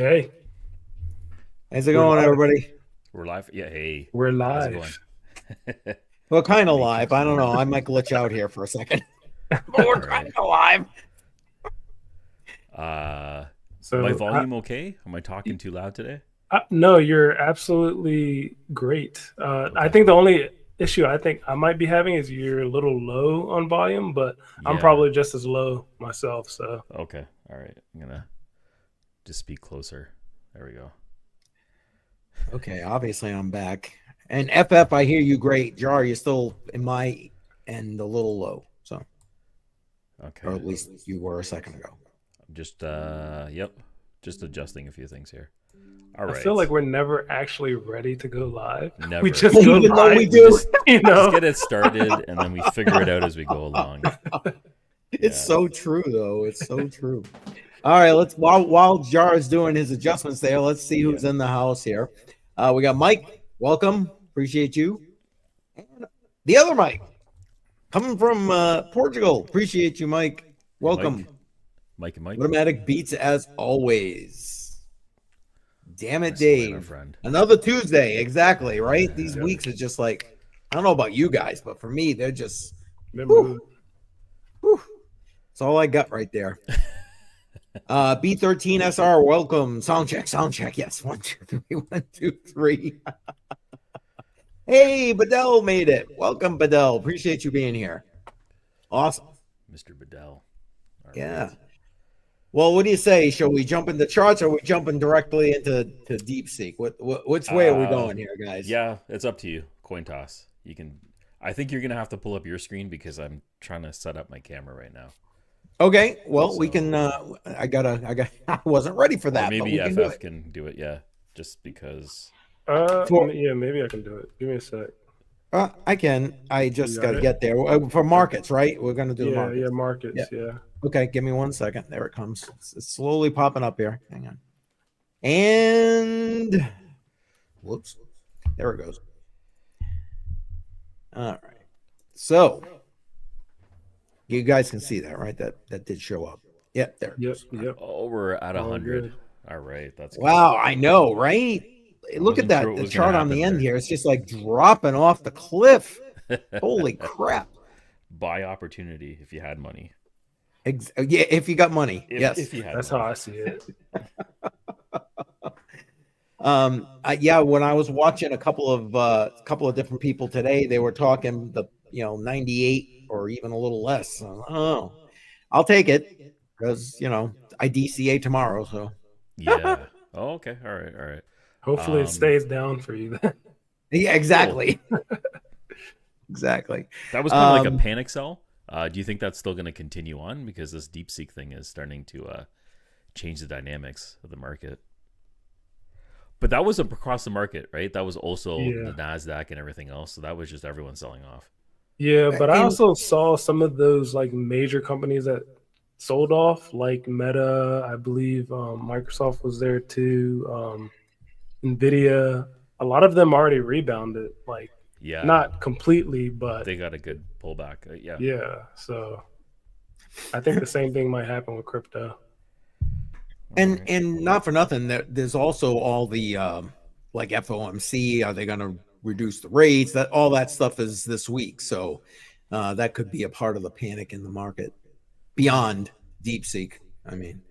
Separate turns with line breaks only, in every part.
Hey,
How's it
we're
going,
live.
everybody?
We're live. Yeah. Hey,
We're
how's it going?
live.
Well, kind of live.
Matrix
I don't know.
moment.
I might glitch out here for a second. But we're
All
kind
right.
of live.
Uh, my
So,
volume okay? Am I talking too loud today?
no, you're absolutely great. I
Okay.
think the only issue I think I might be having is you're a little low on volume, but I'm
Yeah.
probably just as low myself. So,
Okay. All right. I'm gonna just speak closer. There we go.
Okay, obviously I'm back. And FF, I hear you great. Jar, you're still in my end a little low. So, or
Okay.
at least you were a second ago.
I'm just yep. Just adjusting a few things here. All
I feel
right.
like we're never actually ready to go live. We
Never.
just go
Even though we
live,
We
do,
you
just
know.
get it started and then we figure it out as we go along.
it's
Yeah.
so true, though. It's so true. All right, let's while Jar is doing his adjustments there, let's see
Yeah.
who's in the house here. We got Mike. Welcome. Appreciate you. And the other Mike. Coming from Portugal. Appreciate you, Mike.
Hey,
Welcome.
Mike and Mike.
Automatic beats as always. Damn it,
Excellent, our
Dave.
friend.
Another Tuesday. Exactly, right? These
Yep.
weeks are just like, I don't know about you guys, but for me, they're just,
Been
whew,
moving.
whew. That's all I got right there. B13SR, welcome. Sound check, sound check. Yes, 1, 2, 3, 1, 2, 3. Hey, Bedell made it. Welcome, Bedell. Appreciate you being here. Awesome.
Mr. Bedell. All
Yeah.
right.
Well, what do you say? Shall we jump into charts or are we jumping directly into DeepSeek? Which way are we going here, guys?
Yeah, it's up to you. Coin toss. You can. I think you're gonna have to pull up your screen because I'm trying to set up my camera right now.
Okay. Well, we
So,
can I wasn't ready for
or
that, but
maybe
we can do
FF
it.
can do it. Yeah, just because.
For
Yeah, maybe I can do it. Give me a sec.
I can. I
You
just got
got
to
it?
get there. For markets, right? We're going to do the
Yeah,
markets. Yeah.
markets. Yeah.
Okay, give me 1 second. There it comes. It's slowly popping up here. Hang on. And whoops. There it goes. All right. So you guys can see that, right? That did show up. Yep, there it
Yep.
goes.
Yep.
Oh, we're at
All
100.
good.
All right, that's good.
Wow, I know, right?
I
Look at
wasn't sure
that.
what
The
was gonna
chart on the
happen
end
there.
here. It's just like dropping off the cliff. Holy crap.
Buy opportunity if you had money.
Yeah, if you got money. Yes.
If you had
That's
money.
how I see it.
Yeah, when I was watching a couple of different people today, they were talking the 98 or even a little less. So, I don't know. I'll take it because I DCA tomorrow. So
Yeah. Oh, okay. All right. All right.
Hopefully, it stays down for you then.
yeah, exactly. Exactly.
That was kind of like a panic sell. Do you think that's still going to continue on because this DeepSeek thing is starting to change the dynamics of the market? But that was across the market, right? That was also
Yeah.
the Nasdaq and everything else. So that was just everyone selling off.
Yeah, but I
And
also saw some of those like major companies that sold off, like Meta. I believe Microsoft was there too. Nvidia. A lot of them already rebounded, like
Yeah,
not completely, but
they got a good pullback. Yeah.
yeah. So I think the same thing might happen with crypto.
and
All right.
and not for nothing, there's also all the like FOMC. Are they going to reduce the rates? That all that stuff is this week. So that could be a part of the panic in the market beyond DeepSeek. I mean,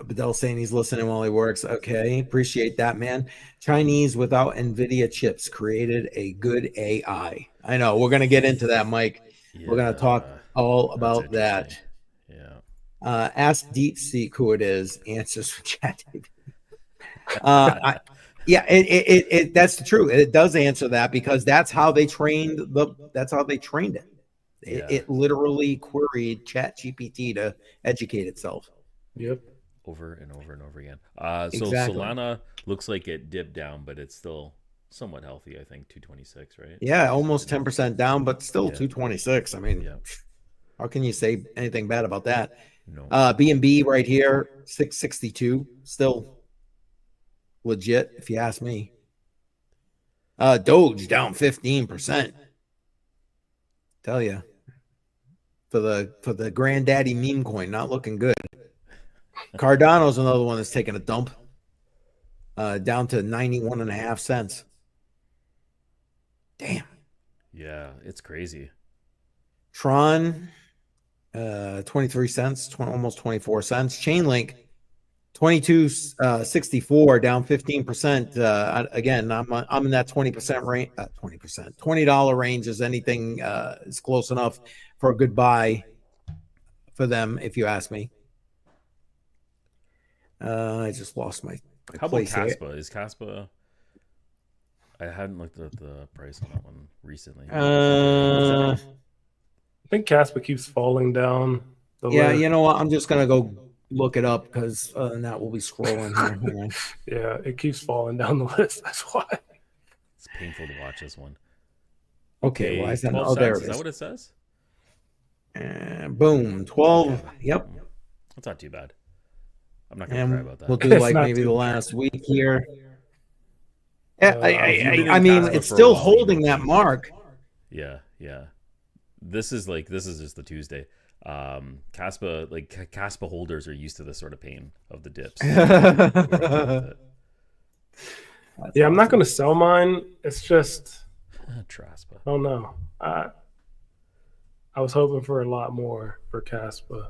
Bedell saying he's listening while he works. Okay, appreciate that, man. Chinese without NVIDIA chips created a good AI. I know we're going to get into that, Mike. We're going to talk
Yeah,
all
that's
about that.
interesting. Yeah.
Ask DeepSeek who it is. Answers for ChatGPT. Yeah, that's true. It does answer that because that's how they trained it.
Yeah.
It literally queried ChatGPT to educate itself.
Yep.
Over and over and over again. So
Exactly.
Solana looks like it dipped down, but it's still somewhat healthy. I think 226, right?
Yeah, almost 10% down, but still
Yeah.
226. I mean,
Yeah.
how can you say anything bad about that?
No.
B&B right here, 662, still legit if you ask me. Doge down 15%. Tell you. For the granddaddy meme coin, not looking good. Cardano's another one that's taking a dump, down to 91.5 cents. Damn.
Yeah, it's crazy.
Tron, 23 cents, almost 24 cents. Chainlink, 22.64, down 15%. Again, I'm in that 20% range, 20%, $20 range. Is anything is close enough for a good buy for them, if you ask me. I just lost my
How about
place here.
Caspa? Is Caspa? I hadn't looked at the price on that one recently.
I think Casper keeps falling down.
Yeah, you know what? I'm just gonna go look it up because that will be scrolling here. Hang on.
Yeah, it keeps falling down the list. That's why.
It's painful to watch this one.
Okay, why is that?
12
Oh, there
cents.
it
Is that
is.
what it says?
And boom, 12. Yep.
That's not too bad. I'm not gonna cry
And
about that.
we'll do
It's
like
not
maybe
too
the
bad.
last week here. Yeah,
you've been
I
in
mean,
Casper
it's
for a
still
while,
holding that mark.
Yeah. This is just the Tuesday. Caspa holders are used to this sort of pain of the dips.
Yeah, I'm not going to sell mine. It's just,
Traspa.
I don't know. I was hoping for a lot more for Caspa,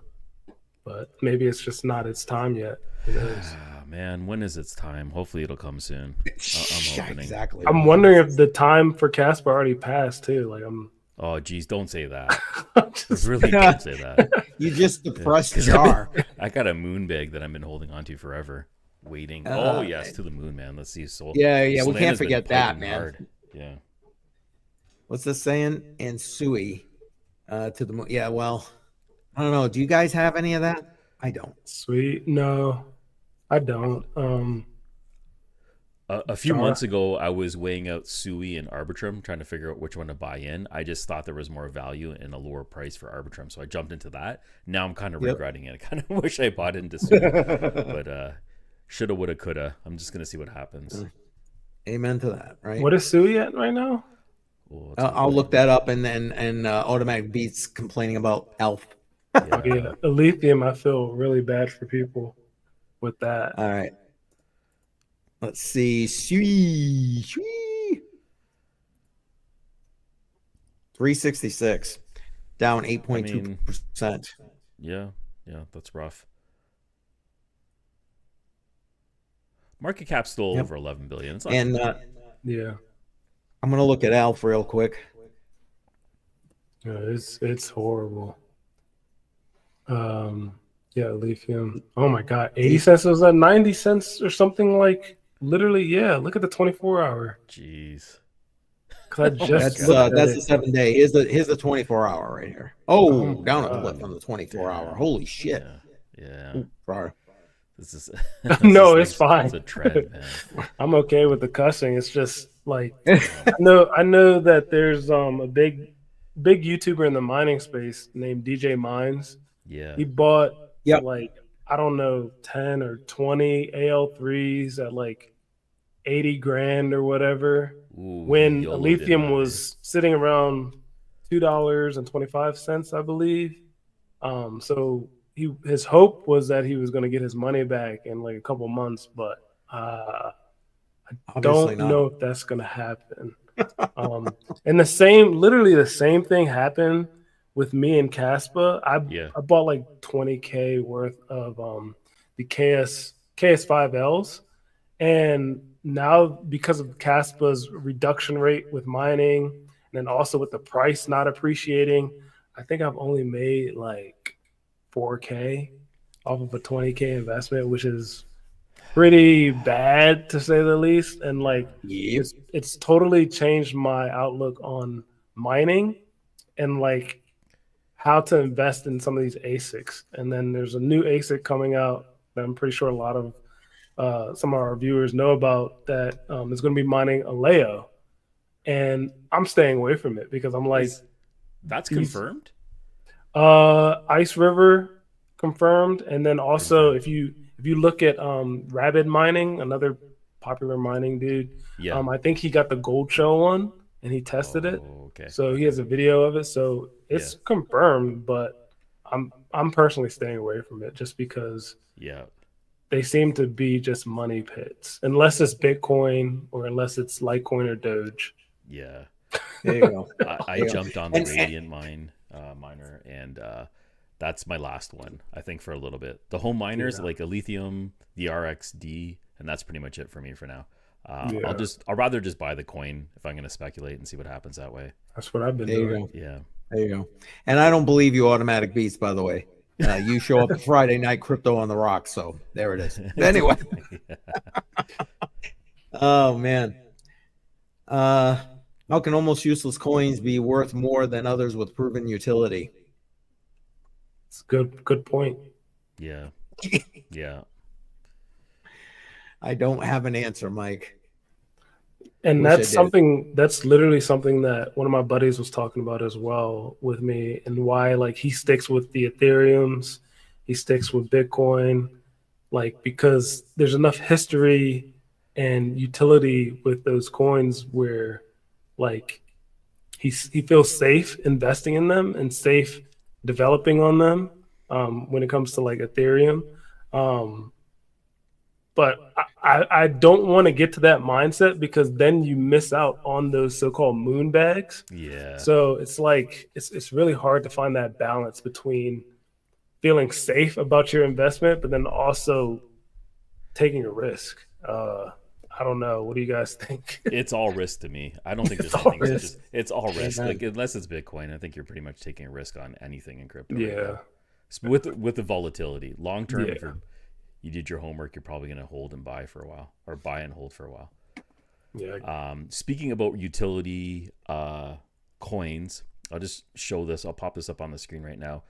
but maybe it's just not its time yet. Who knows?
Man, when is its time? Hopefully it'll come soon. I'm hoping.
Exactly.
I'm wondering if the time for Caspa already passed too. Like
Oh, geez, don't say that.
just,
Really, don't say that.
You just depressed
'Cause
Jar.
I got a moon bag that I've been holding on to forever, waiting. Yes, to the moon, man. Let's see. Soul.
Yeah, we
Solana's
can't
been
forget that,
piping
man.
hard. Yeah.
What's this saying? And Sui to the moon. Yeah, well, I don't know. Do you guys have any of that? I don't.
sweet. No, I don't.
A few months ago, I was weighing out Sui and Arbitrum, trying to figure out which one to buy in. I just thought there was more value in a lower price for Arbitrum, so I jumped into that. Now I'm kind of regretting it. I kind of wish I bought into Sui, but shoulda, woulda, coulda. I'm just gonna see what happens.
Amen to that, right?
What is Sui at right now?
Oh,
I'll look that up, and Automatic Beats complaining about Elf.
Yeah, Lithium. I feel really bad for people with that.
All right. Let's see. Sui. 366. Down 8.2%.
Yeah, that's rough. Market cap still over 11 billion. It's not
And
Yeah,
I'm gonna look at Alf real quick.
yeah, it's horrible. Yeah, Lithium. Oh my God, 80 cents. It was at 90 cents or something like. Literally, yeah. Look at the 24-hour.
Jeez.
Because I just
That's
looked at
the
it.
7 day. Here's the 24-hour right here. Oh,
my
down a
God.
left on the 24-hour. Holy shit!
Yeah.
Ooh, sorry.
This is
No, it's fine.
It's a trend, man.
I'm okay with the cussing. It's just like I know that there's a big YouTuber in the mining space named DJ Mines.
Yeah.
He bought
Yep.
like I don't know 10 or 20 AL3s at like 80 grand or whatever.
Ooh,
When
YOLO'd
lithium
in that,
was sitting around $2.25, I believe. So his hope was that he was going to get his money back in like a couple months, but I
Obviously
don't
not.
know if that's going to happen. And literally the same thing happened with me and Caspa. I bought like 20K worth of the KS5Ls, and now because of Caspa's reduction rate with mining, and then also with the price not appreciating, I think I've only made like 4K off of a 20K investment, which is pretty bad to say the least. And like it's totally changed my outlook on mining and like how to invest in some of these ASICs. And then there's a new ASIC coming out that I'm pretty sure a lot of some of our viewers know about that is going to be mining Aleo. And I'm staying away from it because I'm like,
that's confirmed?
Ice River confirmed. And then also if you look at Rabid Mining, another popular mining dude, I think he got the Gold Shell one and he tested it.
Okay.
So he has a video of it. So it's confirmed, but I'm I'm personally staying away from it just because
Yeah.
they seem to be just money pits, unless it's Bitcoin or unless it's Litecoin or Doge.
Yeah.
There you go.
I
There you go.
jumped on the
And
Radiant miner, and that's my last one, I think, for a little bit. The home miners,
Yeah.
like Lithium, the RXD, and that's pretty much it for me for now.
Yeah,
I'll rather just buy the coin if I'm going to speculate and see what happens that way.
that's what I've been
there you
doing.
go.
Yeah.
There you go. And I don't believe you automatic beats, by the way. You show up Friday night crypto on the rocks, so there it is. Anyway, oh man, how can almost useless coins be worth more than others with proven utility?
It's a good point.
Yeah. Yeah.
I don't have an answer, Mike.
And
Wish I
that's
did.
something that's literally something that one of my buddies was talking about as well with me, and why like he sticks with the Ethereums, he sticks with Bitcoin, like because there's enough history and utility with those coins where like he feels safe investing in them and safe developing on them when it comes to like Ethereum. Um, but I don't want to get to that mindset because then you miss out on those so-called moon bags.
Yeah.
So it's like it's really hard to find that balance between feeling safe about your investment, but then also taking a risk. I don't know. What do you guys think?
It's all risk to me. I don't think
It's
there's
all
anything.
risk.
It's all risk.
Amen.
Like unless it's Bitcoin, I think you're pretty much taking a risk on anything in crypto. Right
Yeah,
now. With the volatility, long term,
yeah,
if you did your homework, you're probably going to hold and buy for a while, or buy and hold for a while.
yeah.
Speaking about utility coins, I'll just show this. I'll pop this up on the screen right now.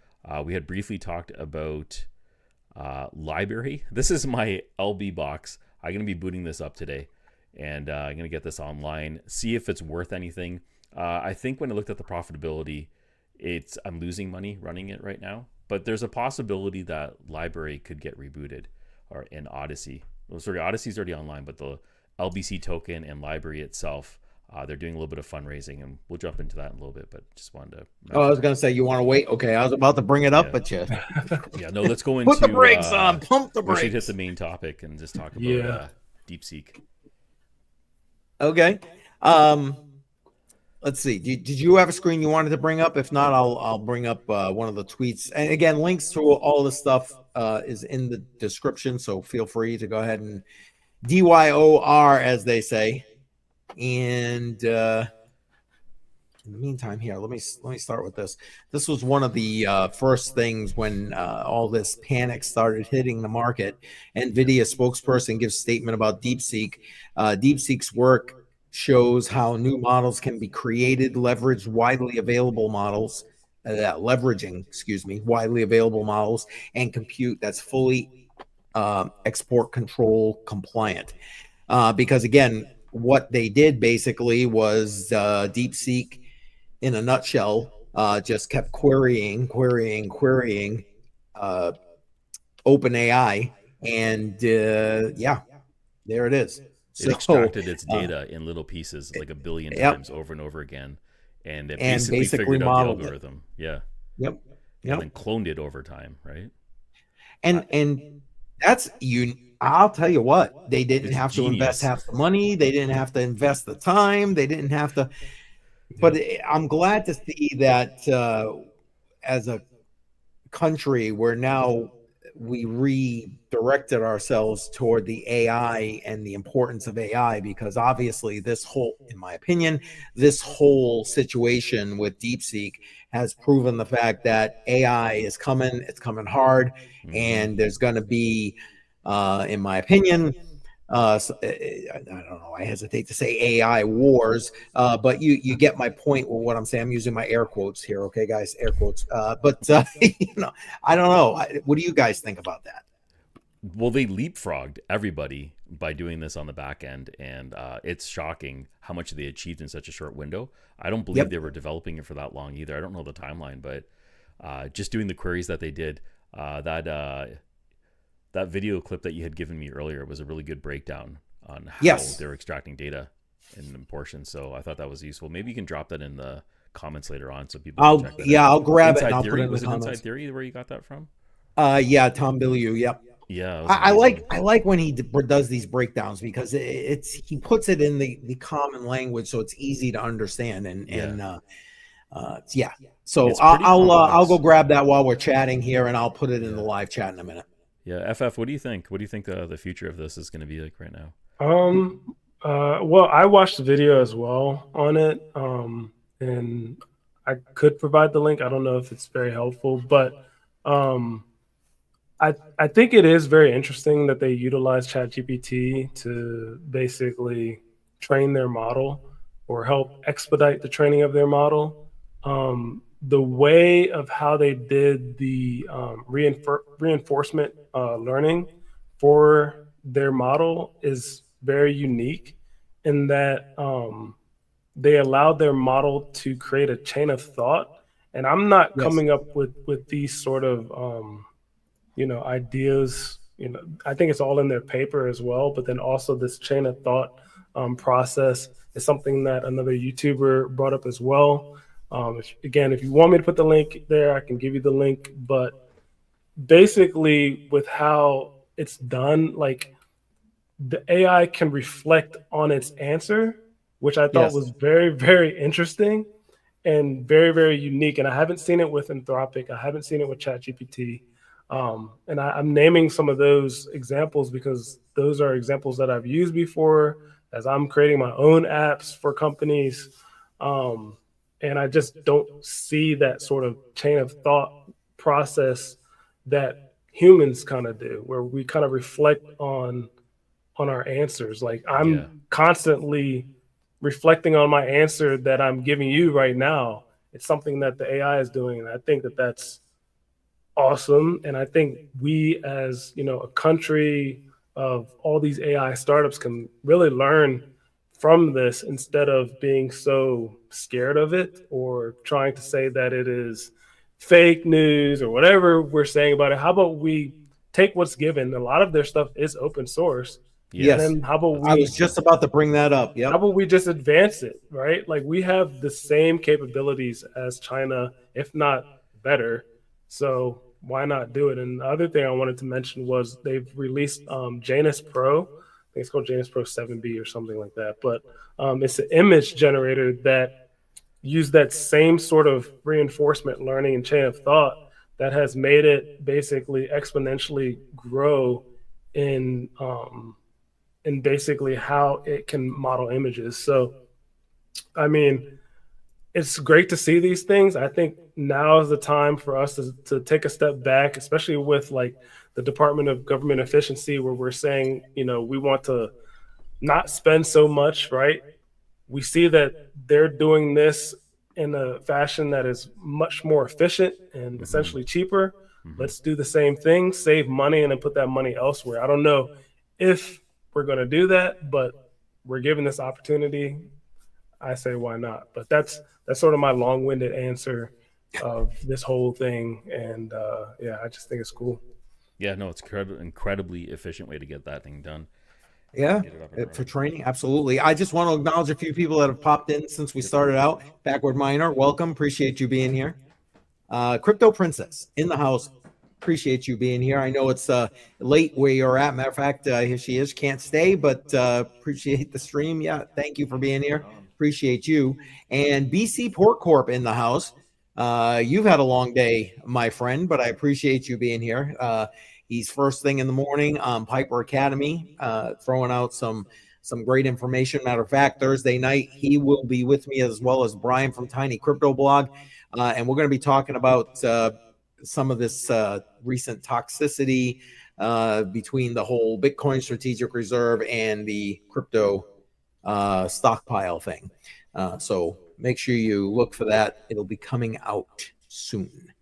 We had briefly talked about LBRY. This is my LB box. I'm going to be booting this up today, and I'm going to get this online, see if it's worth anything. I think when I looked at the profitability, I'm losing money running it right now, but there's a possibility that LBRY could get rebooted, or in Odyssey. Well, sorry, Odyssey's already online, but the LBC token and LBRY itself, they're doing a little bit of fundraising, and we'll jump into that in a little bit, but just wanted to
Oh, I was going to say, you want to wait? Okay, I was about to bring it up,
Yeah.
but you
yeah, no, let's go into
put the brakes on, pump the
we should hit
brakes.
the main topic and just talk about
Yeah.
DeepSeek.
Okay. Let's see. Did you have a screen you wanted to bring up? If not, I'll bring up one of the tweets. And again, links to all this stuff is in the description, so feel free to go ahead and DYOR, as they say. And in the meantime, here, let me start with this. This was one of the first things when all this panic started hitting the market. NVIDIA spokesperson gives statement about DeepSeek. DeepSeek's work shows how new models can be created, leveraging widely available models, widely available models and compute that's fully export control compliant. Because again, what they did basically was DeepSeek, in a nutshell, just kept querying OpenAI, and yeah, there it is.
It extracted its data in little pieces, like a billion times over and over again, and it basically figured out the algorithm. Yeah.
Yep.
And then cloned it over time, right?
And that's I'll tell you what, they didn't
It's
have to invest
genius.
half the money. They didn't have to invest the time. They didn't have to. But I'm glad to see that as a country, we're now we redirected ourselves toward the AI and the importance of AI, because obviously this whole, in my opinion, this whole situation with DeepSeek has proven the fact that AI is coming, it's coming hard, and there's going to be, in my opinion, I don't know, I hesitate to say AI wars, but you get my point with what I'm saying. I'm using my air quotes here, okay, guys, air quotes. But I don't know. What do you guys think about that?
Well, they leapfrogged everybody by doing this on the back end, and it's shocking how much they achieved in such a short window. I don't believe they were developing it for that long either. I don't know the timeline, but just doing the queries that they did, that video clip that you had given me earlier was a really good breakdown on how they're extracting data in portions. So I thought that was useful. Maybe you can drop that in the comments later on, so people can check that out.
I'll grab it
Inside
and I'll
Theory,
put it in the
was it
comments.
Inside Theory where you got that from?
Yeah, Tom Bilyeu. Yep.
Yeah, it was
I
amazing.
like when he does these breakdowns because he puts it in the common language so it's easy to understand yeah. So
It's pretty
I'll
complex.
go grab that while we're chatting here and I'll put it in
Yeah.
the live chat in a minute.
Yeah, FF, what do you think? What do you think the future of this is going to be like right now?
Well, I watched the video as well on it, and I could provide the link. I don't know if it's very helpful, but um, I think it is very interesting that they utilize ChatGPT to basically train their model or help expedite the training of their model. The way of how they did the reinforcement learning for their model is very unique in that they allowed their model to create a chain of thought. And I'm not
Yes.
coming up with these sort of ideas. I think it's all in their paper as well. But then also this chain of thought process is something that another YouTuber brought up as well. If you want me to put the link there, I can give you the link. But basically, with how it's done, like the AI can reflect on its answer, which I thought
Yes.
was very, very interesting and very, very unique. And I haven't seen it with Anthropic. I haven't seen it with ChatGPT. And I'm naming some of those examples because those are examples that I've used before as I'm creating my own apps for companies. And I just don't see that sort of chain of thought process that humans kind of do, where we kind of reflect on our answers. Like I'm constantly reflecting on my answer that I'm giving you right now. It's something that the AI is doing, and I think that that's awesome. And I think we, as a country of all these AI startups, can really learn from this instead of being so scared of it or trying to say that it is fake news or whatever we're saying about it. How about we take what's given? A lot of their stuff is open source.
Yes.
And then how about
I was just about to bring that up. Yep.
how about we just advance it, right? Like we have the same capabilities as China, if not better. So why not do it? And the other thing I wanted to mention was they've released Janus Pro. I think it's called Janus Pro 7B or something like that. But it's an image generator that used that same sort of reinforcement learning and chain of thought that has made it basically exponentially grow in basically how it can model images. So, I mean, it's great to see these things. I think now is the time for us to take a step back, especially with like the Department of Government Efficiency, where we're saying, we want to not spend so much, right? We see that they're doing this in a fashion that is much more efficient and essentially cheaper. Let's do the same thing, save money, and then put that money elsewhere. I don't know if we're going to do that, but we're given this opportunity. I say, why not? But that's sort of my long-winded answer of this whole thing. And I just think it's cool.
Yeah, no, it's incredibly efficient way to get that thing done.
Yeah, for training, absolutely. I just want to acknowledge a few people that have popped in since we started out. Backward Miner, welcome. Appreciate you being here. Crypto Princess in the house. Appreciate you being here. I know it's late where you're at. Matter of fact, here she is. Can't stay, but appreciate the stream. Yeah, thank you for being here. Appreciate you. And BC Port Corp in the house. You've had a long day, my friend, but I appreciate you being here. He's first thing in the morning on Piper Academy, throwing out some great information. Matter of fact, Thursday night, he will be with me as well as Brian from Tiny Crypto Blog. And we're going to be talking about some of this recent toxicity between the whole Bitcoin strategic reserve and the crypto stockpile thing. So make sure you look for that. It'll be coming out soon.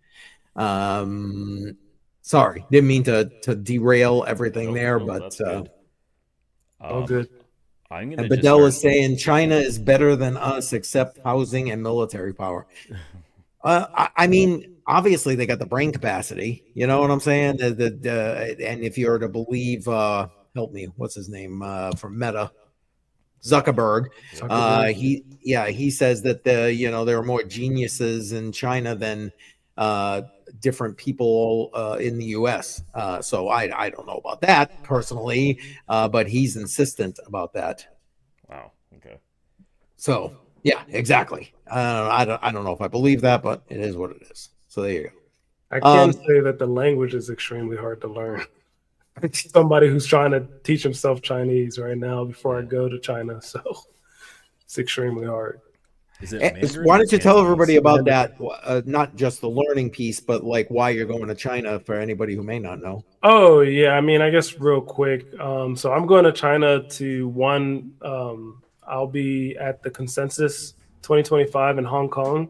Sorry, didn't mean to derail everything there, but
all good.
I'm
and Bedell is saying China is better than us except housing and military power. I mean, obviously they got the brain capacity. You know what I'm saying? And if you were to believe, help me, what's his name from Meta? Zuckerberg.
Zuckerberg.
He says that there are more geniuses in China than different people in the U.S. So I don't know about that personally, but he's insistent about that.
Wow. Okay.
So yeah, exactly. I don't know if I believe that, but it is what it is. So there you
I can say that the language is extremely hard to learn.
go.
Somebody who's trying to teach himself Chinese right now before I
Yeah.
go to China, so it's extremely hard.
Is it Mandarin
Why
or
don't you tell
Cantonese?
everybody about
Mandarin.
that? Not just the learning piece, but like why you're going to China for anybody who may not know.
Oh yeah, I mean, I guess real quick. So I'm going to China to one. I'll be at the Consensus 2025 in Hong Kong.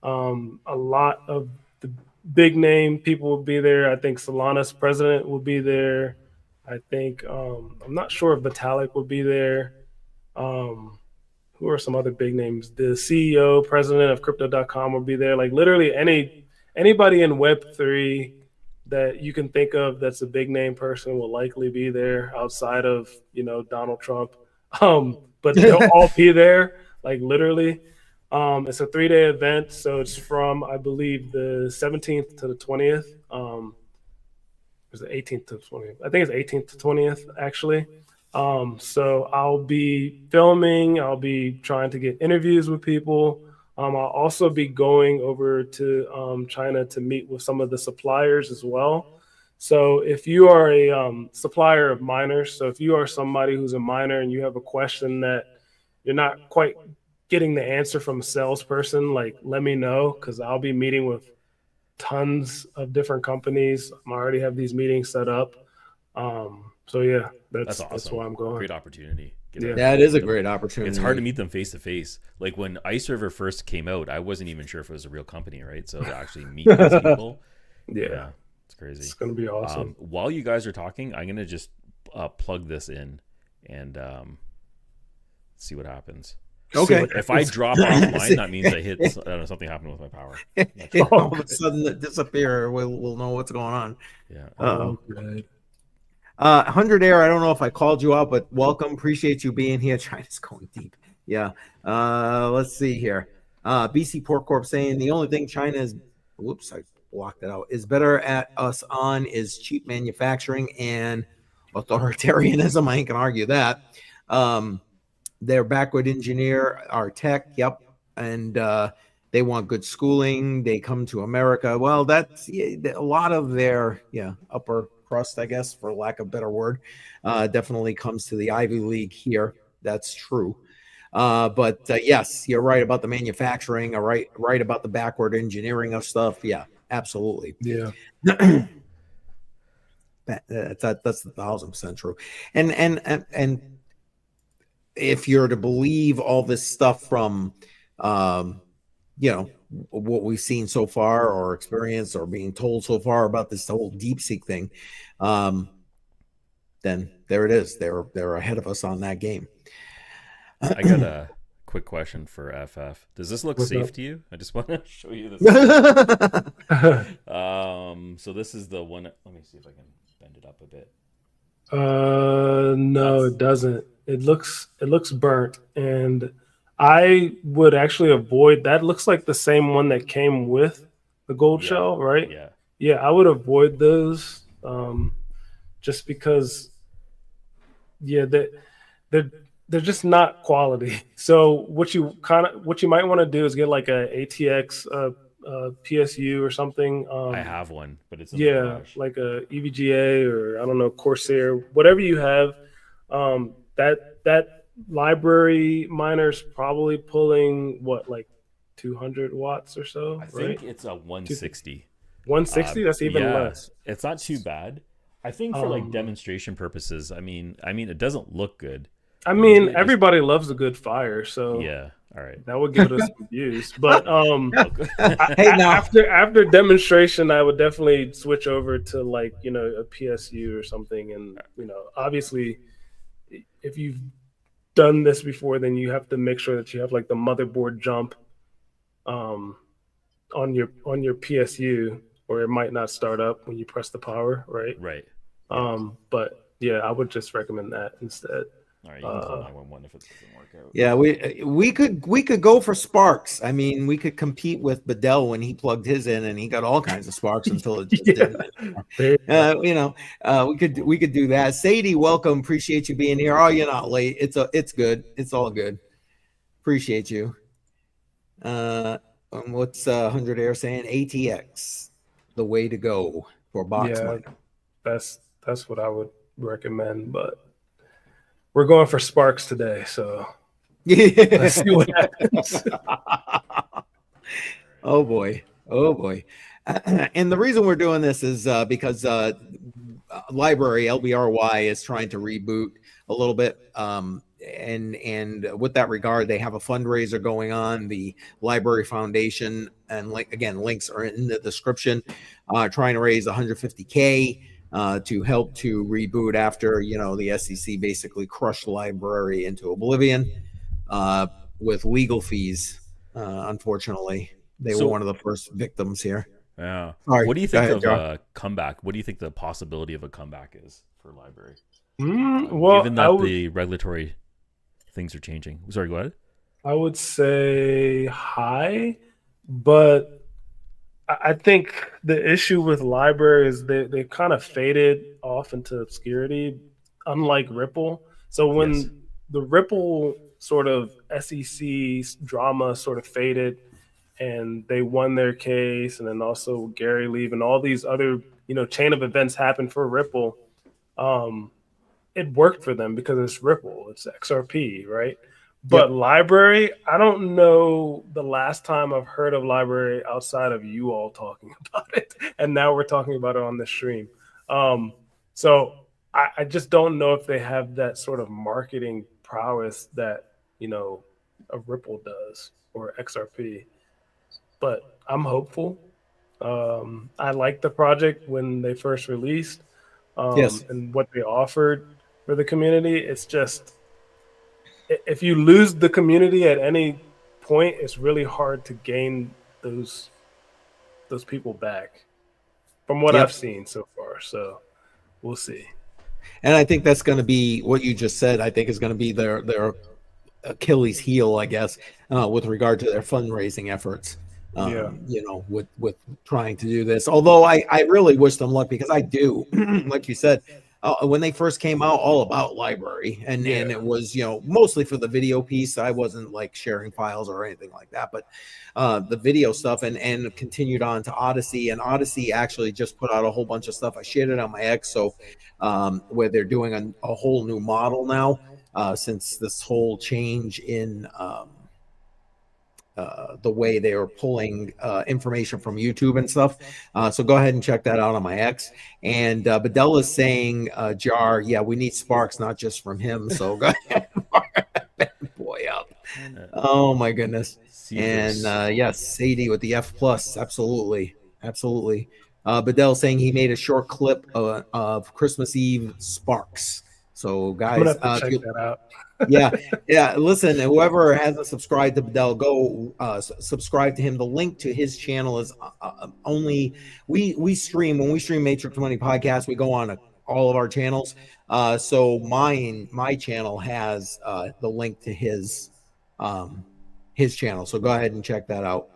A lot of the big name people will be there. I think Solana's president will be there. I think I'm not sure if Vitalik will be there. Um, who are some other big names? The CEO, president of Crypto.com will be there. Like literally anybody in Web3 that you can think of that's a big name person will likely be there outside of Donald Trump. But they'll all be there, like literally. It's a 3-day event, so it's from I believe the 17th to the 20th. It's the 18th to 20th. I think it's 18th to 20th actually. So I'll be filming. I'll be trying to get interviews with people. I'll also be going over to China to meet with some of the suppliers as well. So if you are a supplier of miners, so if you are somebody who's a miner and you have a question that you're not quite getting the answer from a salesperson, like let me know because I'll be meeting with tons of different companies. I already have these meetings set up. So yeah,
That's
that's
awesome.
why I'm going.
Great opportunity.
Yeah.
That is a great opportunity.
It's hard to meet them face to face. Like when iServer first came out, I wasn't even sure if it was a real company, right? So to actually meet these people,
Yeah,
it's crazy.
it's gonna be awesome.
While you guys are talking, I'm gonna just plug this in and see what happens.
Okay.
If I drop offline, that means I hit something happened with my power.
All of a sudden it disappear. We'll know what's going on.
Yeah.
Oh, good.
100 Air, I don't know if I called you out, but welcome. Appreciate you being here. China's going deep. Yeah. Let's see here. BC Pork Corp saying the only thing China is, whoops, I blocked it out, is better at us on is cheap manufacturing and authoritarianism. I ain't gonna argue that. They're backward engineer our tech. Yep. And they want good schooling. They come to America. Well, that's a lot of their upper crust, I guess, for lack of a better word, definitely comes to the Ivy League here. That's true. But yes, you're right about the manufacturing. Right about the backward engineering of stuff. Yeah, absolutely.
Yeah.
That's 1,000% true. And if you're to believe all this stuff from what we've seen so far or experienced or being told so far about this whole DeepSeek thing, then there it is. They're ahead of us on that game.
I got a quick question for FF. Does this look
What's
safe
up?
to you? I just want to show you this. So this is the one. Let me see if I can bend it up a bit.
No, it doesn't. It looks burnt, and I would actually avoid that. Looks like the same one that came with the gold shell, right?
Yeah.
Yeah, I would avoid those, just because, yeah, they're just not quality. So what you might want to do is get like a ATX PSU or something.
I have one, but it's in the
Yeah,
garage.
like a EVGA or I don't know, Corsair, whatever you have. That library miner's probably pulling what, like 200 watts or so,
I
right?
think it's a 160.
160. That's even less.
It's not too bad. I think for like demonstration purposes, I mean, it doesn't look good.
I mean, everybody loves a good fire, so
Yeah. All right.
that would give it some use. But
Hey, now
after demonstration, I would definitely switch over to like a PSU or something. And obviously, if you've done this before, then you have to make sure that you have like the motherboard jump on your PSU, or it might not start up when you press the power, right?
Right.
But yeah, I would just recommend that instead.
All right, you can call 911 if it doesn't work out.
Yeah, we could go for sparks. I mean, we could compete with Bedell when he plugged his in, and he got all kinds of sparks until it just didn't anymore. We could do that. Sadie, welcome. Appreciate you being here. Oh, you're not late. It's good. It's all good. Appreciate you. What's 100 Air saying? ATX, the way to go for box mining.
That's what I would recommend, but we're going for sparks today, so let's see what happens.
Oh boy. And the reason we're doing this is because LBRY, LBRY, is trying to reboot a little bit. And with that regard, they have a fundraiser going on, the LBRY Foundation, and links are in the description, trying to raise 150K to help to reboot after, the SEC basically crushed LBRY into oblivion with legal fees. Unfortunately, they were one of the first victims here.
Yeah.
Sorry,
what do you think of a comeback? What do you think the possibility of a comeback is for LBRY? Given that the regulatory things are changing. Sorry, go ahead.
I would say high, but I think the issue with LBRY is they kind of faded off into obscurity, unlike Ripple. So when the Ripple sort of SEC drama sort of faded and they won their case, and then also Gary leave and all these other, chain of events happened for Ripple, it worked for them because it's Ripple, it's XRP, right? But LBRY, I don't know the last time I've heard of LBRY outside of you all talking about it. And now we're talking about it on the stream. So I just don't know if they have that sort of marketing prowess that, a Ripple does or XRP. But I'm hopeful. I liked the project when they first released and what they offered for the community. It's just, if you lose the community at any point, it's really hard to gain those people back from what I've seen so far. So we'll see.
And I think that's going to be what you just said. I think is going to be their Achilles heel, I guess, with regard to their fundraising efforts. With trying to do this. Although I really wish them luck, because I do, like you said, when they first came out, all about LBRY, and it was, mostly for the video piece. I wasn't like sharing files or anything like that, but the video stuff, and continued on to Odyssey, and Odyssey actually just put out a whole bunch of stuff. I shared it on my X, so where they're doing a whole new model now, since this whole change in the way they are pulling information from YouTube and stuff. So go ahead and check that out on my X. And Bedell is saying, Jar, we need sparks, not just from him. So go ahead and fire that bad boy up. Oh my goodness. And yes, Sadie with the F+, absolutely. Bedell saying he made a short clip of Christmas Eve sparks. So guys,
I'm gonna have to check that out.
Listen, whoever hasn't subscribed to Bedell, go subscribe to him. The link to his channel is only we stream. When we stream Matrix Money Podcast, we go on all of our channels. So my channel has the link to his channel. So go ahead and check that out.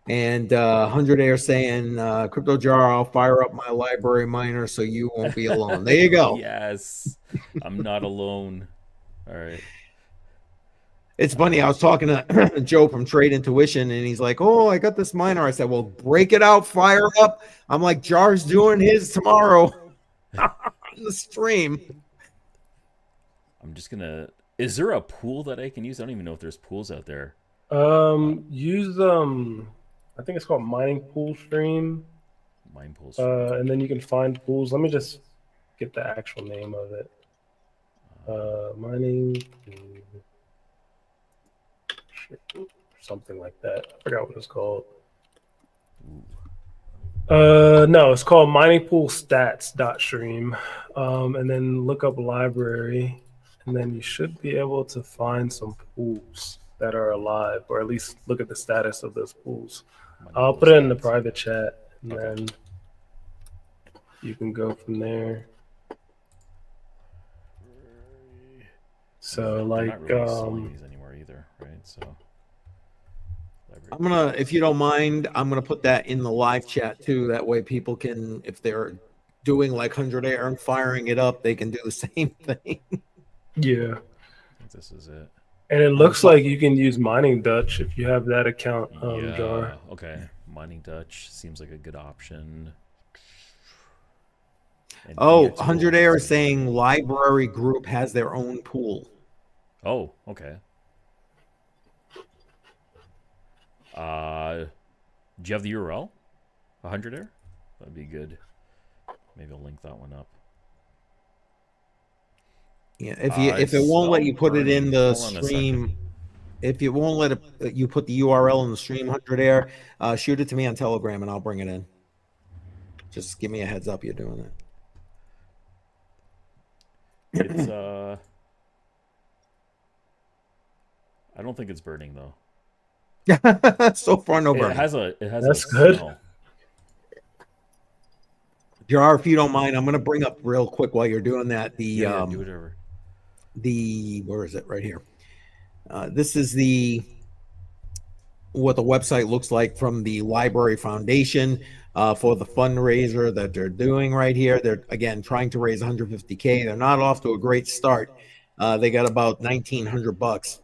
And 100 Air saying, CryptoJar, I'll fire up my LBRY miner so you won't be alone. There you go.
Yes, I'm not alone. All right.
It's funny. I was talking to Joe from Trade Intuition, and he's like, "Oh, I got this miner." I said, "Well, break it out, fire up." I'm like, "Jar's doing his tomorrow on the stream."
I'm just gonna. Is there a pool that I can use? I don't even know if there's pools out there.
Use I think it's called Mining Pool Stream.
Mine pools.
And then you can find pools. Let me just get the actual name of it. Mining pool, something like that. I forgot what it's called. No, it's called miningpoolstats.stream. And then look up LBRY, and then you should be able to find some pools that are alive, or at least look at the status of those pools. I'll put it in the private chat, and then you can go from there. So
They're
like
not really selling these anymore either, right? So
I'm gonna, if you don't mind, I'm gonna put that in the live chat too. That way people can, if they're doing like 100 air and firing it up, they can do the same thing.
yeah.
I think this is it.
And it looks like you can use Mining Dutch if you have that account,
Yeah.
Jar.
Okay. Mining Dutch seems like a good option. And
Oh,
DX
100
Gold
air
is
is saying Library Group has their own pool.
Oh, okay. Do you have the URL? 100 air? That'd be good. Maybe I'll link that one up.
Yeah, if it won't let you put it in the stream, if you won't let it, you put the URL in the stream 100 air, shoot it to me on Telegram and I'll bring it in. Just give me a heads up you're doing it.
It's I don't think it's burning though.
So far, no burning.
It has
That's
a
good.
smell.
Jar, if you don't mind, I'm going to bring up real quick while you're doing that.
Do whatever.
Where is it? Right here. This is what the website looks like from the LBRY Foundation for the fundraiser that they're doing right here. They're again trying to raise 150K. They're not off to a great start. They got about $1,900.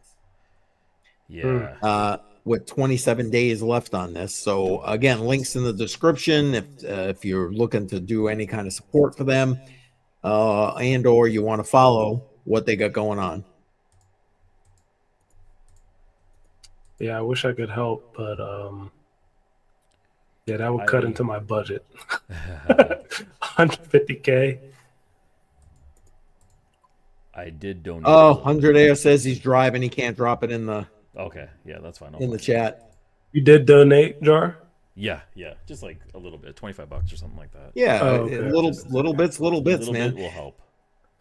Yeah.
With 27 days left on this. So again, links in the description if you're looking to do any kind of support for them, and or you want to follow what they got going on.
Yeah, I wish I could help, but yeah, that would cut into my budget. 150K.
I did donate.
Oh, 100 air says he's driving. He can't drop it in the.
Okay, yeah, that's fine.
In the chat.
You did donate, Jar?
Yeah, just like a little bit, $25 or something like that.
Yeah, little bits, man.
Bit will help.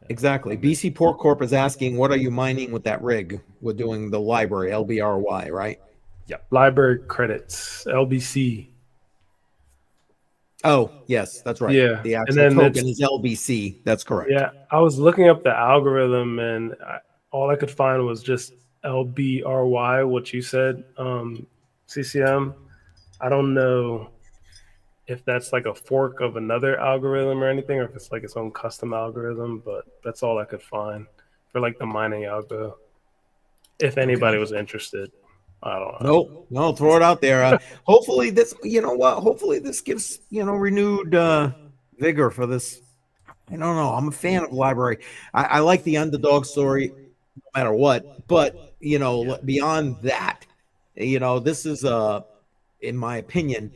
Yeah.
Exactly. BC Port Corp is asking, what are you mining with that rig? We're doing the library, LBRY, right?
Yep.
Library credits, LBC.
Oh, yes, that's right.
Yeah.
The actual token is LBC. That's correct.
Yeah, I was looking up the algorithm and all I could find was just LBRY, what you said, CCM. I don't know if that's like a fork of another algorithm or anything, or if it's like its own custom algorithm, but that's all I could find for like the mining algo. If anybody was interested, I don't know.
No, throw it out there. Hopefully this, you know what? Hopefully this gives, renewed vigor for this. I don't know. I'm a fan of LBRY. I like the underdog story no matter what, but beyond that, this is in my opinion,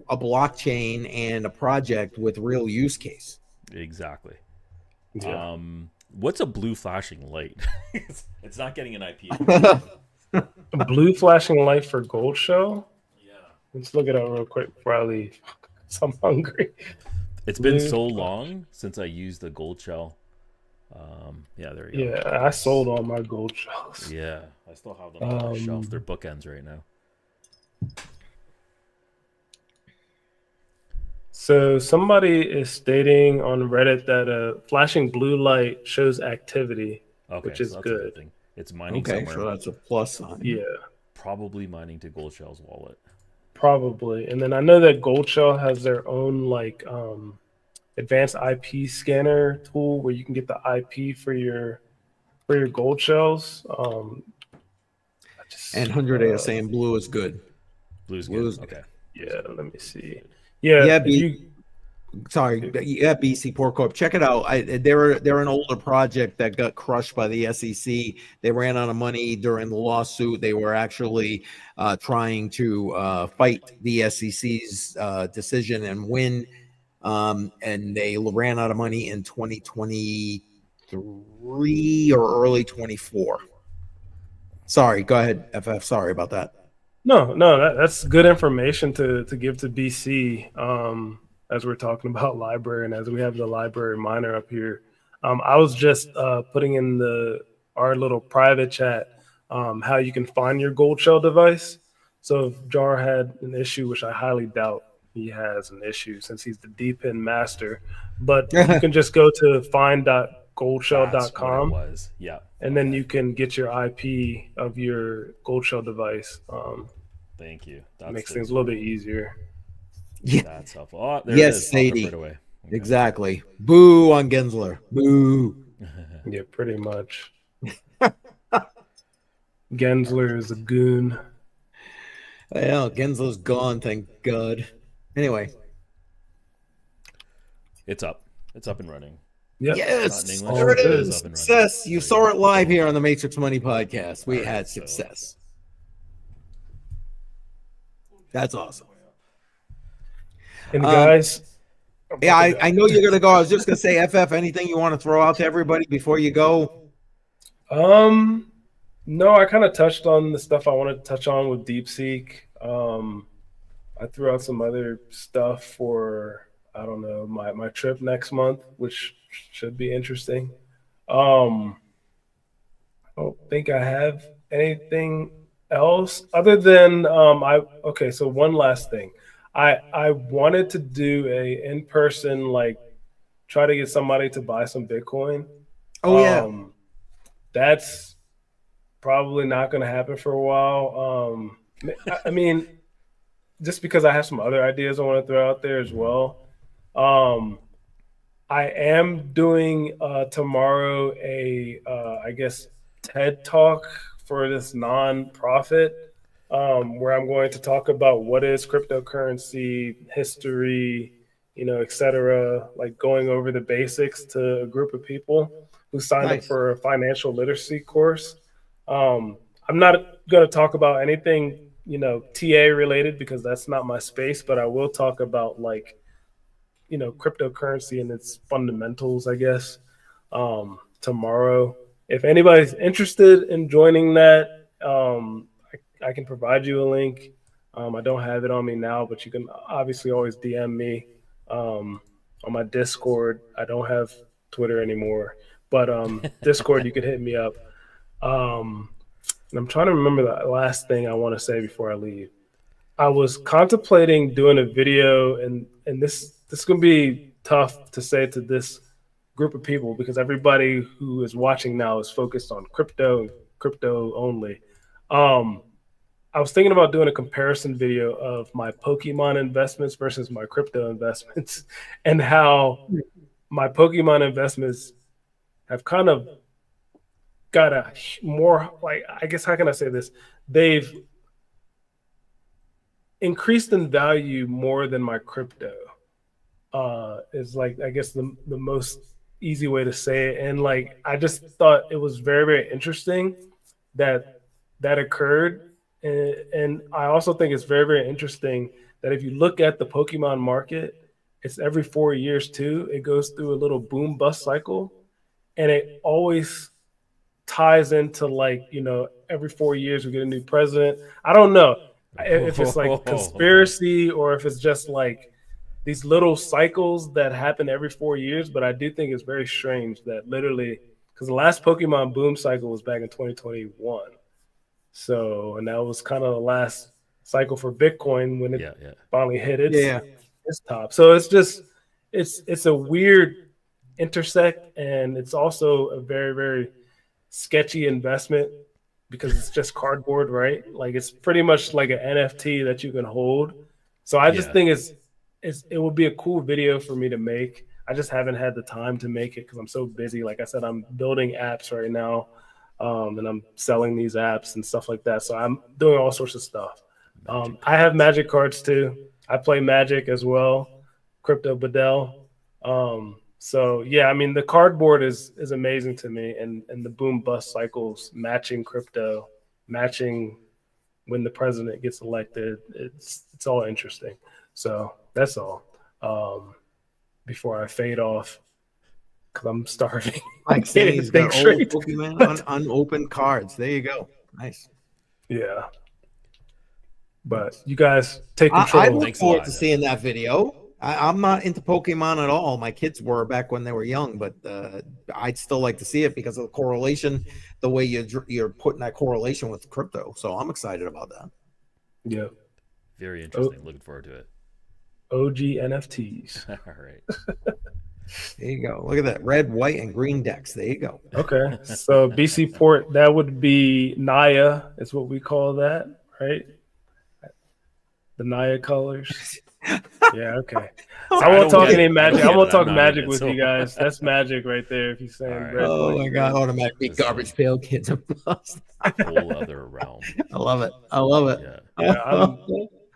a blockchain and a project with real use case.
Exactly.
Yeah.
What's a blue flashing light? It's not getting an IP.
A blue flashing light for gold shell?
Yeah.
Let's look it up real quick before I leave. I'm hungry.
It's been so long since I used the gold shell. Yeah, there you go.
Yeah, I sold all my gold shells.
Yeah, I still have them on my shelf. They're bookends right now.
So somebody is stating on Reddit that a flashing blue light shows activity, which is good.
Thing. It's mining
somewhere. So that's a plus sign.
Yeah.
Probably mining to Gold Shell's wallet.
Probably. And then I know that Gold Shell has their own like advanced IP scanner tool where you can get the IP for your gold shells.
And 100 A is saying blue is good.
Blue's good. Okay.
Yeah, let me see. Yeah,
BC Port Corp. Check it out. They're an older project that got crushed by the SEC. They ran out of money during the lawsuit. They were actually trying to fight the SEC's decision and win. And they ran out of money in 2023 or early 24. Sorry, go ahead, FF. Sorry about that.
No, that's good information to give to BC as we're talking about LBRY and as we have the LBRY miner up here. I was just putting in our little private chat how you can find your gold shell device. So if Jar had an issue, which I highly doubt he has an issue since he's the DPIN master, but you can just go to
That's what it
goldshell.com,
was. Yeah.
and then you can get your IP of your Goldshell device.
Thank you.
Makes things a little bit easier.
Yeah.
That's helpful. Oh, there it
Yes,
is. Popped up
Sadie.
right away. Okay.
Exactly. Boo on Gensler. Boo.
Yeah, pretty much. Gensler is a goon.
Well, Gensler's gone, thank God. Anyway.
It's up. It's up and running.
Yep.
Not in
Yes,
English,
there it
but it
is.
is up and running.
Success. You
There we
saw
go.
it live here on the Matrix Money podcast. We
All right,
had
so-
success. That's awesome.
And guys,
Yeah, I know you're gonna go. I was just gonna say, FF, anything you want to throw out to everybody before you go?
No, I kind of touched on the stuff I wanted to touch on with DeepSeek. I threw out some other stuff for, I don't know, my trip next month, which should be interesting. I don't think I have anything else other than okay, so one last thing. I wanted to do a in-person, like, try to get somebody to buy some Bitcoin.
Oh yeah.
That's probably not going to happen for a while. I mean, just because I have some other ideas I want to throw out there as well. I am doing tomorrow I guess TED Talk for this nonprofit, where I'm going to talk about what is cryptocurrency, history, etc. Like going over the basics to a group of people who signed up
Nice.
for a financial literacy course. I'm not going to talk about anything, TA related, because that's not my space, but I will talk about, like, cryptocurrency and its fundamentals, I guess, tomorrow. If anybody's interested in joining that, I can provide you a link. I don't have it on me now, but you can obviously always DM me on my Discord. I don't have Twitter anymore, but Discord, you could hit me up. And I'm trying to remember the last thing I want to say before I leave. I was contemplating doing a video, and this is going to be tough to say to this group of people because everybody who is watching now is focused on crypto only. I was thinking about doing a comparison video of my Pokemon investments versus my crypto investments, and how my Pokemon investments have kind of got a more, like, I guess, how can I say this? They've increased in value more than my crypto. Is, like, I guess the most easy way to say it. And, like, I just thought it was very, very interesting that occurred. And I also think it's very, very interesting that if you look at the Pokemon market, it's every 4 years too. It goes through a little boom bust cycle, and it always ties into, like, every 4 years we get a new president. I don't know if it's like conspiracy or if it's just like these little cycles that happen every 4 years, but I do think it's very strange that literally, because the last Pokemon boom cycle was back in 2021. So, and that was kind of the last cycle for Bitcoin when it finally hit its top. So it's just, it's a weird intersect, and it's also a very, very sketchy investment because it's just cardboard, right? Like, it's pretty much like an NFT that you can hold. So I just think it would be a cool video for me to make. I just haven't had the time to make it because I'm so busy. Like I said, I'm building apps right now, and I'm selling these apps and stuff like that. So I'm doing all sorts of stuff. I have Magic cards too. I play Magic as well, Crypto Bedell. So yeah, I mean, the cardboard is amazing to me, and the boom bust cycles matching crypto, matching when the president gets elected. It's all interesting. So that's all. Before I fade off, because I'm starving.
Like saying he's got old Pokemon unopened cards. There you go. Nice.
Yeah. But you guys take control.
I look forward to seeing that video. I'm not into Pokemon at all. My kids were back when they were young, but I'd still like to see it because of the correlation, the way you're putting that correlation with crypto. So I'm excited about that.
Yeah.
Very interesting. Looking forward to it.
OG NFTs.
All right.
There you go. Look at that red, white, and green decks. There you go.
Okay, so BC port, that would be Naya, is what we call that, right? The Naya colors. Yeah, okay. I won't talk any magic. I won't talk magic with you guys. That's magic right there. If he's saying
Right.
red,
Oh
white,
my God!
green.
Automatic beat garbage pail kids are bust.
Whole other realm.
I love it. I love it.
Yeah.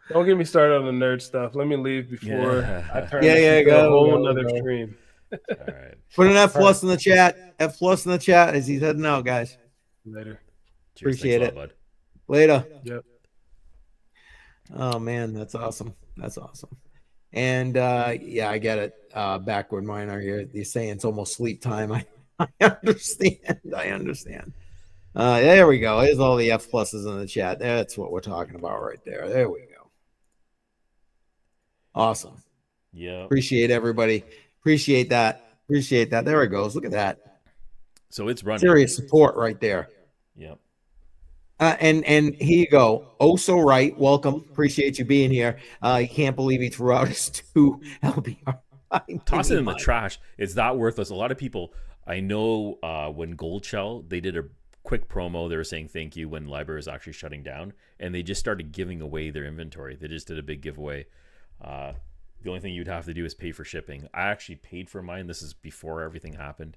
Don't get me started on the nerd stuff. Let me leave before I turn
Yeah,
this into
go,
a whole
go,
nother
go.
stream.
All right.
Put an F plus in the chat. F plus in the chat as he's heading out, guys.
Later.
Cheers.
Appreciate
Thanks a
it.
lot, bud.
Later.
Yep.
Oh man, that's awesome. That's awesome. And yeah, I get it. Backward miner here. You're saying it's almost sleep time. I understand. I understand. There we go. There's all the F pluses in the chat. That's what we're talking about right there. There we go. Awesome.
Yeah.
Appreciate everybody. Appreciate that. Appreciate that. There it goes. Look at that.
So it's running.
Serious support right there.
Yep.
And here you go. Oh, so right. Welcome. Appreciate you being here. You can't believe he threw out his 2 LBRY.
Toss it in the trash. It's that worthless. A lot of people, I know when Gold Shell, they did a quick promo. They were saying thank you when LBRY is actually shutting down, and they just started giving away their inventory. They just did a big giveaway. The only thing you'd have to do is pay for shipping. I actually paid for mine. This is before everything happened.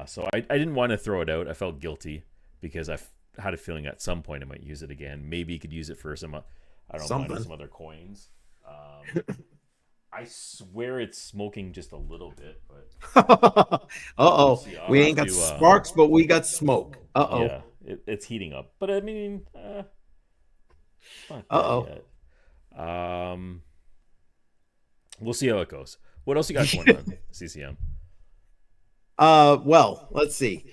So I didn't want to throw it out. I felt guilty because I had a feeling at some point I might use it again. Maybe you could use it for some, I don't know, some other coins. I swear it's smoking just a little bit, but
uh-oh. We ain't got sparks, but we got smoke. Uh-oh.
Yeah, it's heating up. But I mean, we'll see how it goes. What else you got going on, CCM?
Well, let's see.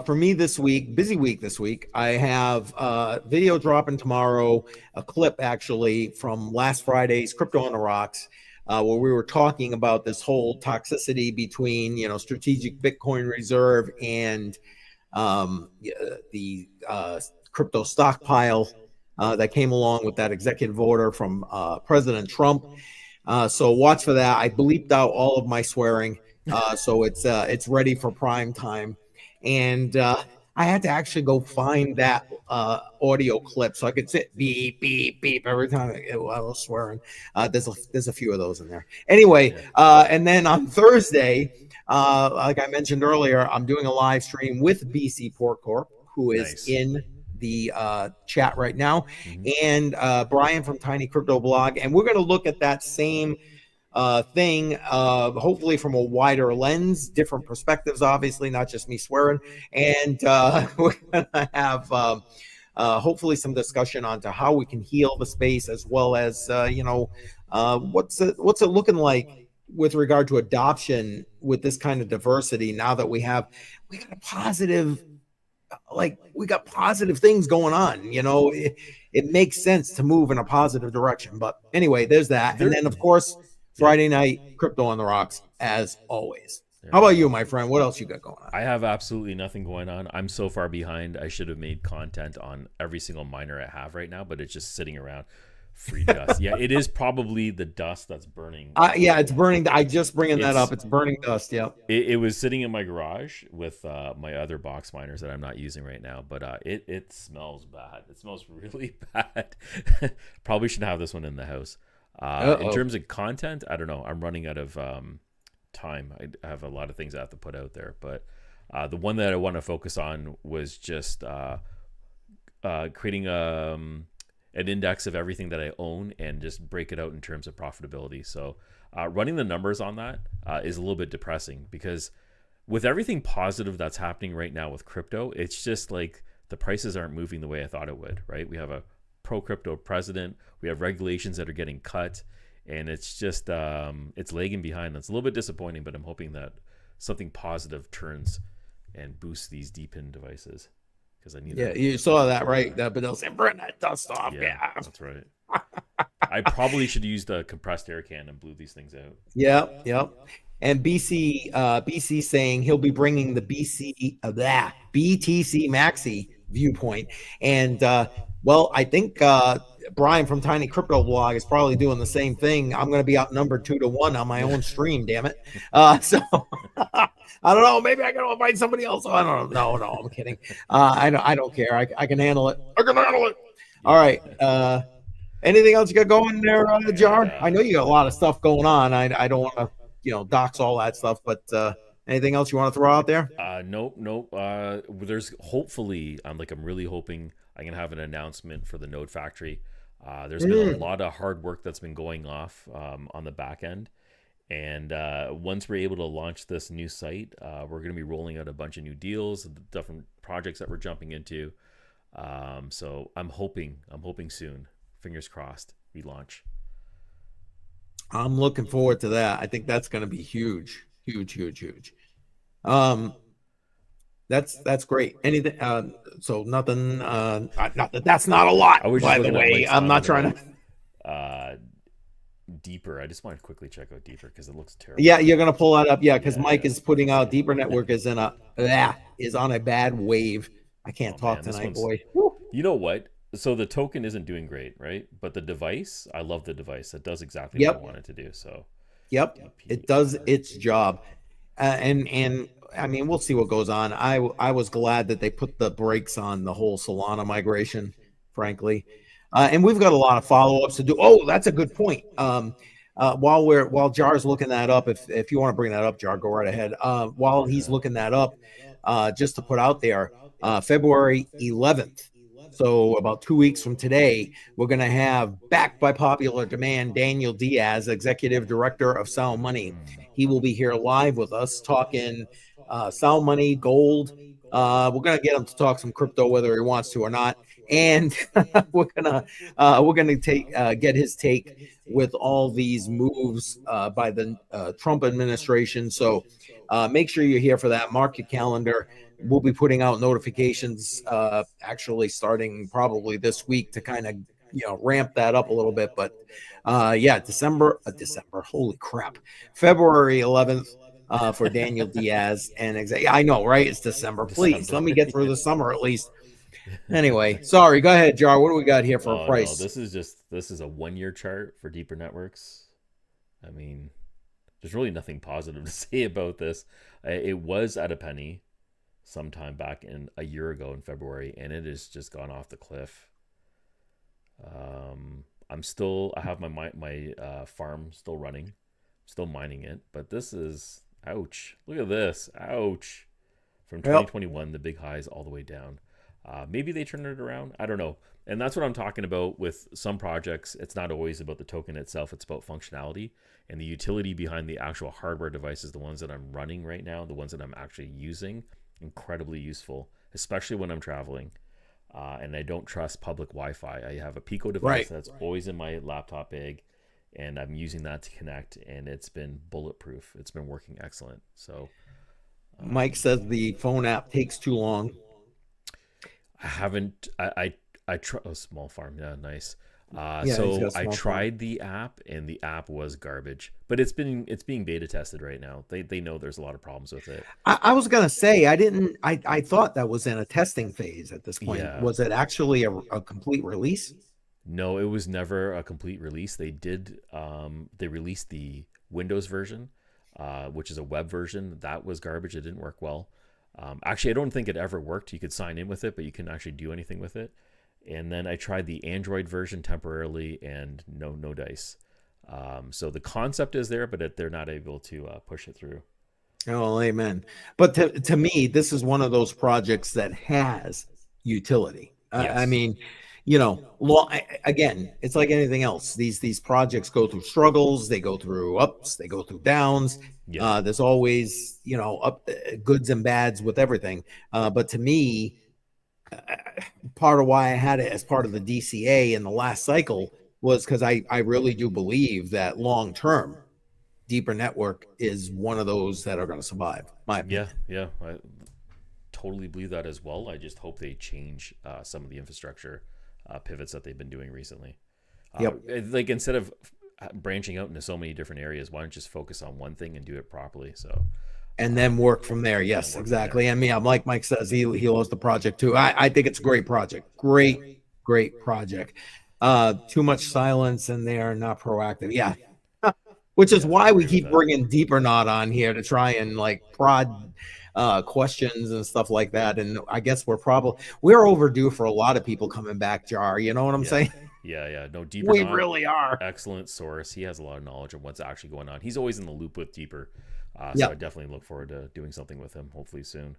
For me this week, busy week this week, I have a video dropping tomorrow, a clip actually from last Friday's Crypto on the Rocks, where we were talking about this whole toxicity between, strategic Bitcoin reserve and the crypto stockpile that came along with that executive order from President Trump. So watch for that. I bleeped out all of my swearing, so it's ready for prime time. And I had to actually go find that audio clip so I could sit beep, beep, beep every time I was swearing. There's a few of those in there. Anyway, and then on Thursday, like I mentioned earlier, I'm doing a live stream with BC Port Corp, who is in the chat right now, and Brian from Tiny Crypto Blog. And we're going to look at that same thing, hopefully from a wider lens, different perspectives, obviously, not just me swearing. And we're gonna have hopefully some discussion onto how we can heal the space, as well as what's it looking like with regard to adoption with this kind of diversity, now that we got a positive, we got positive things going on. It makes sense to move in a positive direction. But anyway, there's that. And then of course, Friday night, Crypto on the Rocks, as always. How about you, my friend? What else you got going on?
I have absolutely nothing going on. I'm so far behind. I should have made content on every single miner I have right now, but it's just sitting around. Free dust. Yeah, it is probably the dust that's burning.
Yeah, it's burning. I just bringing that up. It's burning dust. Yeah.
It was sitting in my garage with my other box miners that I'm not using right now, but it smells bad. It smells really bad. Probably shouldn't have this one in the house. In terms of content, I don't know. I'm running out of time. I have a lot of things I have to put out there, but the one that I want to focus on was just creating an index of everything that I own and just break it out in terms of profitability. So running the numbers on that is a little bit depressing, because with everything positive that's happening right now with crypto, it's just like the prices aren't moving the way I thought it would, right? We have a pro-crypto president. We have regulations that are getting cut, and it's just it's lagging behind. That's a little bit disappointing, but I'm hoping that something positive turns and boosts these deep-in devices. I need
you saw that, right? But they'll say, burn that dust off. Yeah,
that's right. I probably should use the compressed air can and blew these things out.
Yep. And BC saying he'll be bringing the BTC Maxi viewpoint. And well, I think Brian from Tiny Crypto Blog is probably doing the same thing. I'm going to be outnumbered 2-1 on my own stream. Damn it! So I don't know. Maybe I got to invite somebody else. I don't know. No, I'm kidding. I don't care. I can handle it. I can handle it. All right. Anything else you got going there, Jar? I know you got a lot of stuff going on. I don't want to, dox all that stuff, but anything else you want to throw out there?
Nope. There's hopefully, I'm really hoping I can have an announcement for the Node Factory. There's been a lot of hard work that's been going off on the back end. And once we're able to launch this new site, we're going to be rolling out a bunch of new deals, different projects that we're jumping into. So I'm hoping soon. Fingers crossed, we launch.
I'm looking forward to that. I think that's going to be huge. That's great. Anything? So nothing. Not that's not a lot. By the way, I'm not trying to.
Deeper. I just want to quickly check out Deeper because it looks terrible.
Yeah, you're gonna pull that up. Yeah, because Mike is putting out Deeper Network is on a bad wave. I can't talk tonight, boy.
You know what? So the token isn't doing great, right? But the device, I love the device. That does exactly what I want it to do. So,
it does its job. And I mean, we'll see what goes on. I was glad that they put the brakes on the whole Solana migration, frankly. And we've got a lot of follow-ups to do. Oh, that's a good point. While Jar's looking that up, if you want to bring that up, Jar, go right ahead. While he's looking that up, just to put out there, February 11th. So about 2 weeks from today, we're going to have, backed by popular demand, Daniel Diaz, Executive Director of Sound Money. He will be here live with us talking Sound Money, gold. We're going to get him to talk some crypto, whether he wants to or not. And we're gonna get his take with all these moves by the Trump administration. So make sure you're here for that. Mark your calendar. We'll be putting out notifications actually starting probably this week to kind of ramp that up a little bit. But December. Holy crap, February 11th. For Daniel Diaz and I know, right? It's December. Please let me get through the summer at least. Anyway, sorry. Go ahead, Jar. What do we got here for a price?
No, this is a 1 year chart for Deeper Networks. I mean, there's really nothing positive to say about this. It was at a penny sometime back in a year ago in February, and it has just gone off the cliff. I have my farm still running, still mining it, but this is ouch. Look at this, ouch. From 2021, the big highs all the way down. Maybe they turn it around. I don't know. And that's what I'm talking about with some projects. It's not always about the token itself. It's about functionality and the utility behind the actual hardware devices, the ones that I'm running right now, the ones that I'm actually using. Incredibly useful, especially when I'm traveling. And I don't trust public Wi-Fi. I have a Pico device that's always in my laptop bag, and I'm using that to connect, and it's been bulletproof. It's been working excellent. So
Mike says the phone app takes too long.
I haven't. I tried a small farm. Yeah, nice. So I tried the app, and the app was garbage. But it's being beta tested right now. They know there's a lot of problems with it.
I was gonna say I thought that was in a testing phase at this point. Yeah. Was it actually a complete release?
No, it was never a complete release. They did. They released the Windows version, which is a web version. That was garbage. It didn't work well. Actually, I don't think it ever worked. You could sign in with it, but you couldn't actually do anything with it. And then I tried the Android version temporarily, and no dice. So the concept is there, but they're not able to push it through.
Oh, amen. But to me, this is one of those projects that has utility. Yes. I mean, again, it's like anything else. These projects go through struggles. They go through ups. They go through downs. Yeah. There's always, goods and bads with everything. But to me, part of why I had it as part of the DCA in the last cycle was because I really do believe that long term, Deeper Network is one of those that are going to survive. My opinion.
Yeah, I totally believe that as well. I just hope they change some of the infrastructure pivots that they've been doing recently. Like instead of branching out into so many different areas, why don't you just focus on one thing and do it properly? So.
And then work from there. Yes, exactly. And I'm like Mike says, he loves the project too. I think it's a great project. Great project. too much silence and they are not proactive. Yeah. Which is
Yeah,
why
I
we
agree with
keep
that.
bringing Deeper Knot on here to try and like prod questions and stuff like that. And I guess we're overdue for a lot of people coming back, Jar. You know what I'm
Yeah.
saying?
Yeah. No, Deeper
We
Knot,
really are.
excellent source. He has a lot of knowledge of what's actually going on. He's always in the loop with Deeper. So
Yep.
I definitely look forward to doing something with him, hopefully soon.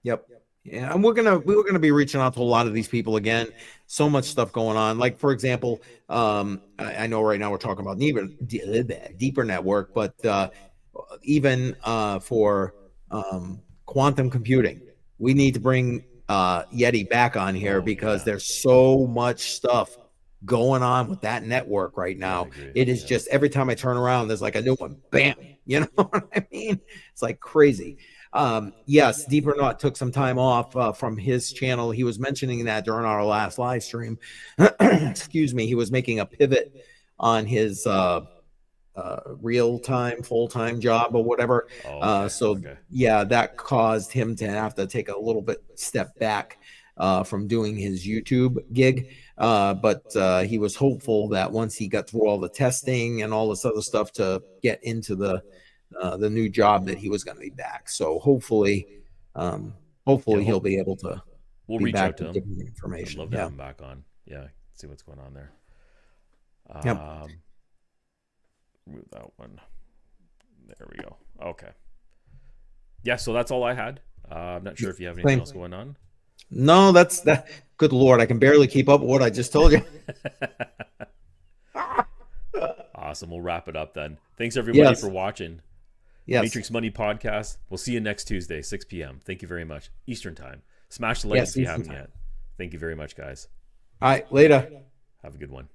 Yep. Yeah, and we're gonna be reaching out to a lot of these people again. So much stuff going on. Like for example, I know right now we're talking about deeper network, but even for quantum computing, we need to bring Yeti back on here because there's so much stuff going on with that network right now. It is just every time I turn around, there's like a new one. Bam! You know what I mean? It's like crazy. Yes, Deeper Knot took some time off from his channel. He was mentioning that during our last live stream. Excuse me. He was making a pivot on his real-time, full-time job or whatever. Yeah, that caused him to have to take a little bit step back from doing his YouTube gig. But he was hopeful that once he got through all the testing and all this other stuff to get into the new job that he was going to be back. So hopefully he'll be able to.
We'll
be
reach
back
out to him.
Give him the information.
I'd love to have him back on. Yeah, see what's going on there. Move that one. There we go. Okay. Yeah, so that's all I had. I'm not sure if you have anything else going on.
No, that's that. Good Lord, I can barely keep up with what I just told you.
Awesome. We'll wrap it up then. Thanks everybody for watching.
Yes.
Matrix Money Podcast. We'll see you next Tuesday, 6 p.m. Thank you very much. Eastern time. Smash the like if you haven't yet. Thank you very much, guys.
All right, later.
Have a good one.